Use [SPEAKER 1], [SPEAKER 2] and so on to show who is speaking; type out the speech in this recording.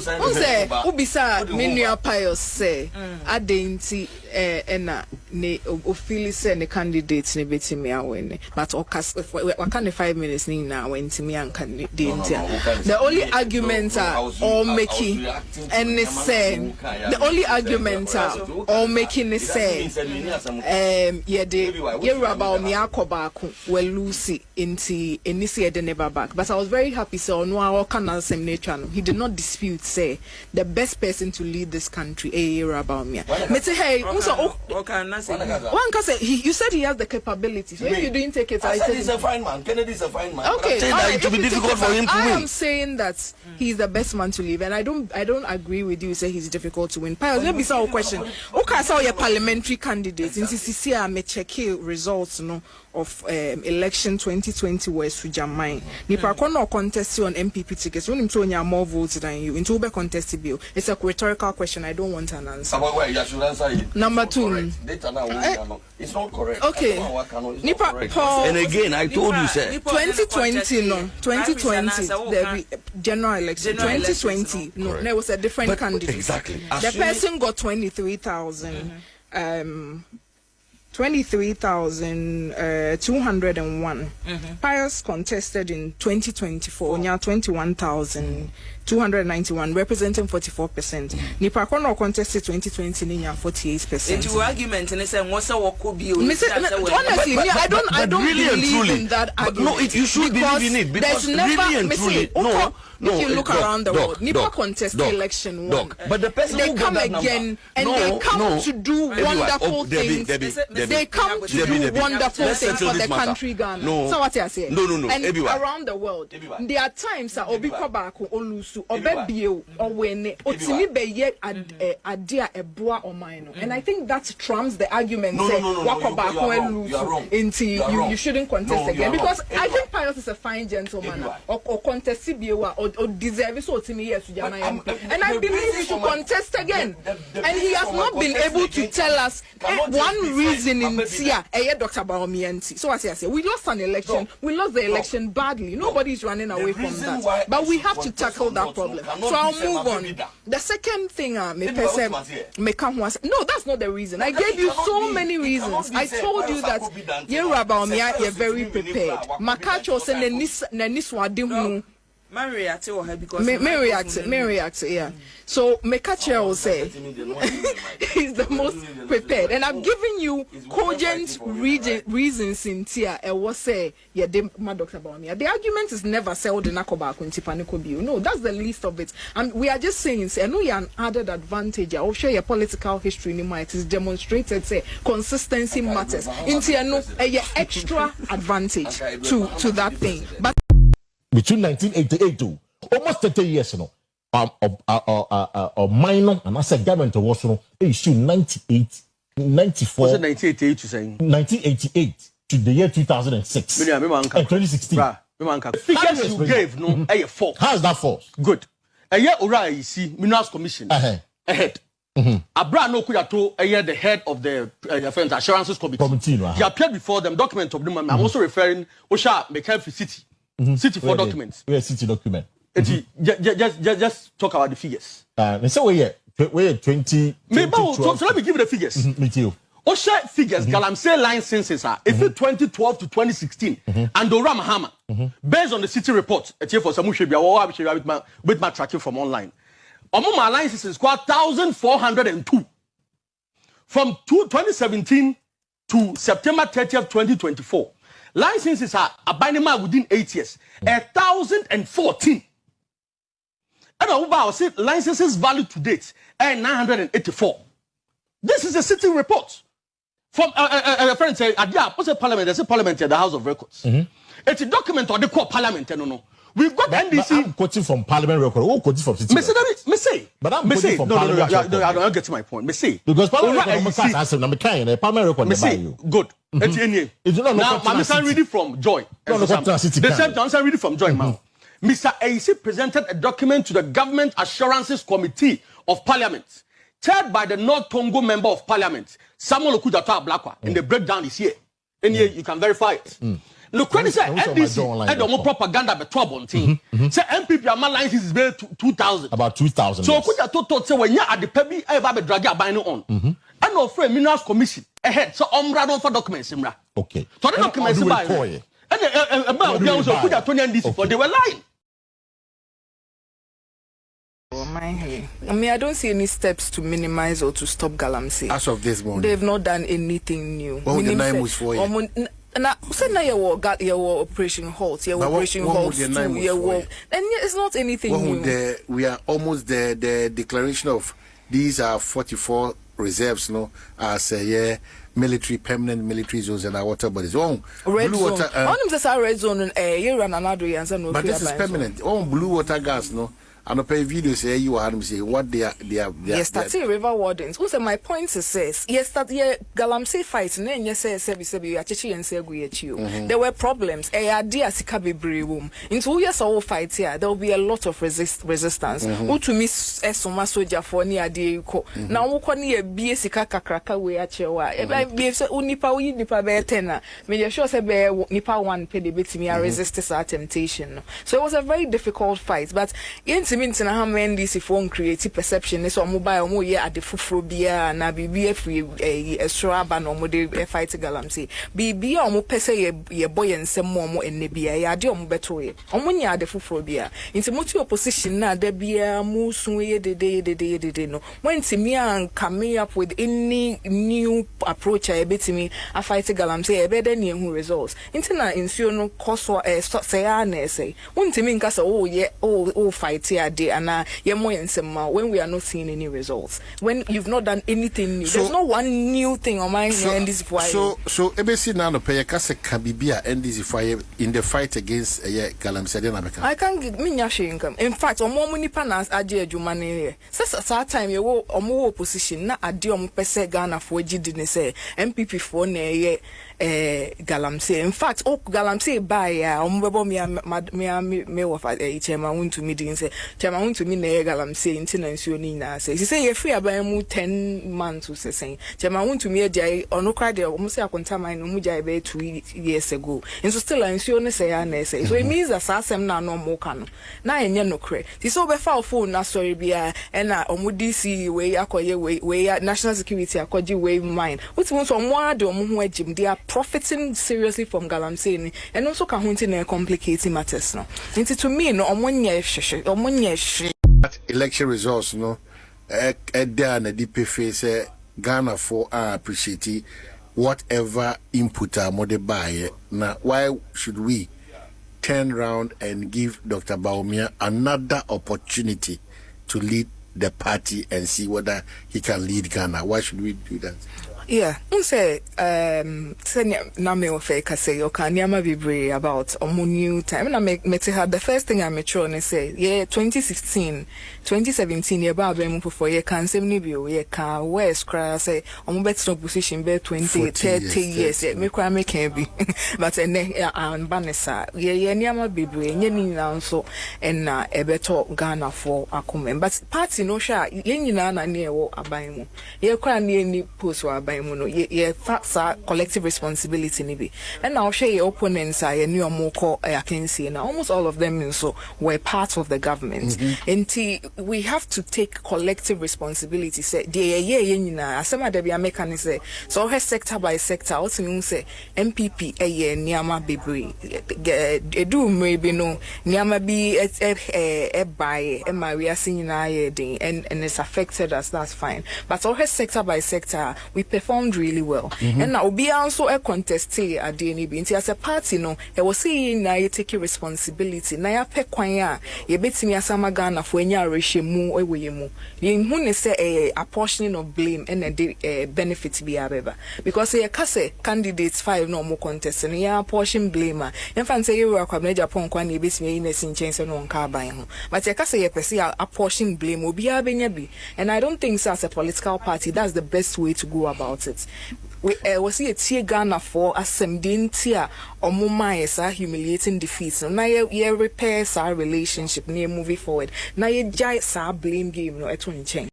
[SPEAKER 1] say ubisa menua Pius say adenti na ne ofili say ne candidate ne betimi awene but oka 5 minutes ni na wentimi anka ne the only arguments are all making and they say the only arguments are all making they say BAWUMIA baako well Lucy inti enisi ede never back but I was very happy so no our can Asem nature he did not dispute say the best person to lead this country BAWUMIA mete hey one can say you said he has the capability so if you didn't take it I said
[SPEAKER 2] he's a fine man. Kennedy is a fine man.
[SPEAKER 1] Okay,
[SPEAKER 2] it will be difficult for him to win.
[SPEAKER 1] I am saying that he's the best man to lead and I don't agree with you. You say he's difficult to win. Pius, let me say a question. Okay, so your parliamentary candidates in CCC I may check results of election 2020 West Jamai. Nipa kono contest on MPP tickets. When you have more votes than you, into Ube contest bill. It's a rhetorical question. I don't want an answer.
[SPEAKER 2] You should answer it.
[SPEAKER 1] Number 2.
[SPEAKER 2] It's not correct.
[SPEAKER 1] Okay. Nipa
[SPEAKER 2] and again, I told you, sir.
[SPEAKER 1] 2020, no. 2020, the general election. 2020, no. There was a different candidate.
[SPEAKER 2] Exactly.
[SPEAKER 1] The person got 23,000. 23,201. Pius contested in 2024. Now 21,291, representing 44%. Nipa kono contested 2020. Ninya 48%.
[SPEAKER 3] Into argument and say honestly,
[SPEAKER 1] I don't
[SPEAKER 2] really
[SPEAKER 1] believe in that argument.
[SPEAKER 2] No, you should believe in it because really and truly,
[SPEAKER 1] if you look around the world, Nipa contest election one.
[SPEAKER 2] But the person
[SPEAKER 1] they
[SPEAKER 2] who
[SPEAKER 1] come again and they come to do wonderful things. They come to do wonderful things for the country Ghana. So what I say?
[SPEAKER 2] No.
[SPEAKER 1] And around the world, there are times that obi kwabako olusu obebie owene otimi beye adia eboa omaino. And I think that trumps the argument say wakwabako olusu inti you shouldn't contest again because I think Pius is a fine gentleman or contest biwa or deserve so otimi yes and I believe he should contest again. And he has not been able to tell us one reason in Tia, Dr. BAWUMIA. So as I say, we lost an election. We lost the election badly. Nobody is running away from that. But we have to tackle that problem. So I'll move on. The second thing, no, that's not the reason. I gave you so many reasons. I told you that BAWUMIA are very prepared. Makacho said Neniswa
[SPEAKER 3] Mary
[SPEAKER 1] react, yeah. So Mekache will say he's the most prepared, and I've given you cogent reasons in Tia. I was say Dr. BAWUMIA. The argument is never sold in Akoba Kuntipaniko Bill. No, that's the least of it. And we are just saying, say, I know you're an added advantage. I'll share your political history in it is demonstrated. Say consistency matters. In Tia, no, extra advantage to that thing, but.
[SPEAKER 4] Between 1988 to almost 30 years, minor and as a government was issue 94.
[SPEAKER 5] Was it 1988 you saying?
[SPEAKER 4] 1988 to the year 2006 and 2016.
[SPEAKER 5] The figures you gave, no, false.
[SPEAKER 4] How is that false?
[SPEAKER 5] Good. A year ora you see Minerals Commission ahead. Abra no Kuyato, the head of the Assurances Committee. He appeared before them, document of them. I'm also referring Osha McCarthy City. City for documents.
[SPEAKER 4] We are city document.
[SPEAKER 5] Just talk about the figures.
[SPEAKER 4] So we're 20.
[SPEAKER 5] So let me give you the figures.
[SPEAKER 4] Me too.
[SPEAKER 5] OSHA figures, Galamsey licenses are 2012 to 2016, and Dora Mahama, based on the city report, for some with my tracking from online. Among my licenses, 1,402 from 2017 to September 30th, 2024. Licenses are abiding within 8 years. 1,014. And I'll say licenses value to date 984. This is a city report from a friend say, what's a parliament? There's a parliament at the House of Records. It's a document or the core parliament. No. We've got NDC.
[SPEAKER 4] I'm quoting from Parliament record. Who quoting from city?
[SPEAKER 5] Me say.
[SPEAKER 4] But I'm quoting from Parliament record.
[SPEAKER 5] I don't get to my point. Me say.
[SPEAKER 4] Because Parliament record, I'm kind. Parliament record.
[SPEAKER 5] Me say. Good. Now, I'm reading from Joy. The same time, I'm reading from Joy now. Mr. AC presented a document to the Government Assurances Committee of Parliament, chaired by the North Tongo Member of Parliament, Samuel Okudata Ablakwa, and the breakdown is here. And here you can verify it. The credit say NDC and the propaganda be trouble thing. Say MPP ama license is be 2,000.
[SPEAKER 4] About 2,000.
[SPEAKER 5] So could you to say when you at the pebi ever be drag your buying on. And no friend Minerals Commission ahead so omra for documents imra.
[SPEAKER 4] Okay.
[SPEAKER 5] So the documents buy. And about so could you to NDC for they were lying.
[SPEAKER 1] I mean, I don't see any steps to minimize or to stop Galamsey.
[SPEAKER 6] As of this morning,
[SPEAKER 1] they've not done anything new.
[SPEAKER 6] What the name was for you?
[SPEAKER 1] Na say na your operation halt, your operation halt too. Then it's not anything new.
[SPEAKER 6] We are almost there. The declaration of these are 44 reserves, no, as military permanent military zones and our water bodies.
[SPEAKER 1] Red blue zone. Only the red zone. You run another answer. No,
[SPEAKER 6] but this is permanent. Blue water gas, no. And I pay videos say you are say what they are.
[SPEAKER 1] Yes, that's river wardens. Also, my point is says yes that Galamsey fight. Then yes, sebi achichi and say you. There were problems. Dear sikabe brewum. Into yes all fight here. There will be a lot of resistance. Who to miss esoma soldier for near dear ko. Now who can near be sika kakraka we achewa. Be unipa nipa be tena. Me sure say be nipa one pay the bit me resist our temptation. So it was a very difficult fight, but means na how NDC phone creative perception is on mobile mo ye at the fufrobia na bibi free a straba no mo de fight Galamsey bibi o mo pese ye boy and some more mo enebia ya de o mo beto ye o mo nya de fufrobia into multi opposition na de bia mo sun ye de no when timi an come up with any new approach I betimi a fight Galamsey e be de ne hu results into na insuo no coso say na say untimi nka say oh ye oh fight and when we are not seeing any results, when you've not done anything new, there's no one new thing on my end. This why
[SPEAKER 6] so ABC now no pay kase kabibia and this why in the fight against Galamsey.
[SPEAKER 1] I can't give me nyashi income. In fact, on more money panas aje adwumane here. Since that time you wo omo opposition na ade omo pese Ghana for gidine say MPP for na ye Galamsey. In fact, Galamsey buy ya omo bebo me wo fa chairman want to meeting say chairman want to me na Galamsey intina nsuo ni na say she say you free aban mu 10 months to say chairman want to me jai ono cry dey omo say akonta man no mu jai be 2 years ago and so still nsuo ne say ya na say so it means that Asem na no mo ka no na enye no cre ti so be fa phone na sorry bia e na omo DC we akoye we national security akoji we mine what means omo ade omo ho agim they are profiting seriously from Galamsey and also can hunting na complicating matters no into to me no omo nya
[SPEAKER 6] election results no there na deep face Ghana for appreciate whatever input mode buy now why should we turn around and give Dr. BAWUMIA another opportunity to lead the party and see whether he can lead Ghana? Why should we do that?
[SPEAKER 1] Yeah, say na me ofeka say you can never be brave about a new time. And I make the first thing I met sure and say, yeah, 2016, 2017, yeah, Babem for ye can save Nibio, ye can West cry say, on bet no position be 20, 30 years, yeah, make me can be, but and Banessa, yeah, never be brave, yeah, so and a better Ghana for a comment. But party no sha, ye na near what abaimo, ye can't near any post or ye collective responsibility nibi and now share your opponents are new Amoakoh I can see now almost all of them so were part of the government and we have to take collective responsibility say Asem de bia mechanic say so her sector by sector also mean say MPP niama bebre edu maybe no niama bi buy Maria singing and it's affected us, that's fine, but all her sector by sector we performed really well. And now be also a contest at the NB as a party no I was saying na you take responsibility na ya pe kwan a ye betimi asama Ghana for enya rehemu eweyemu ye hu ne say a portioning of blame and a benefit be abeba because ye kase candidates 5 no more contest and ya portion blame en fan say you akwa na Japan kwan ye betimi yin sin chense no nka ban ho but ye kase ye pese a portion blame obi abenya bi and I don't think so as a political party that's the best way to go about it. We was see a tear Ghana for Asem dintia or muma is a humiliating defeat. So now ye repairs our relationship near moving forward. Now ye giant blame game no at one change.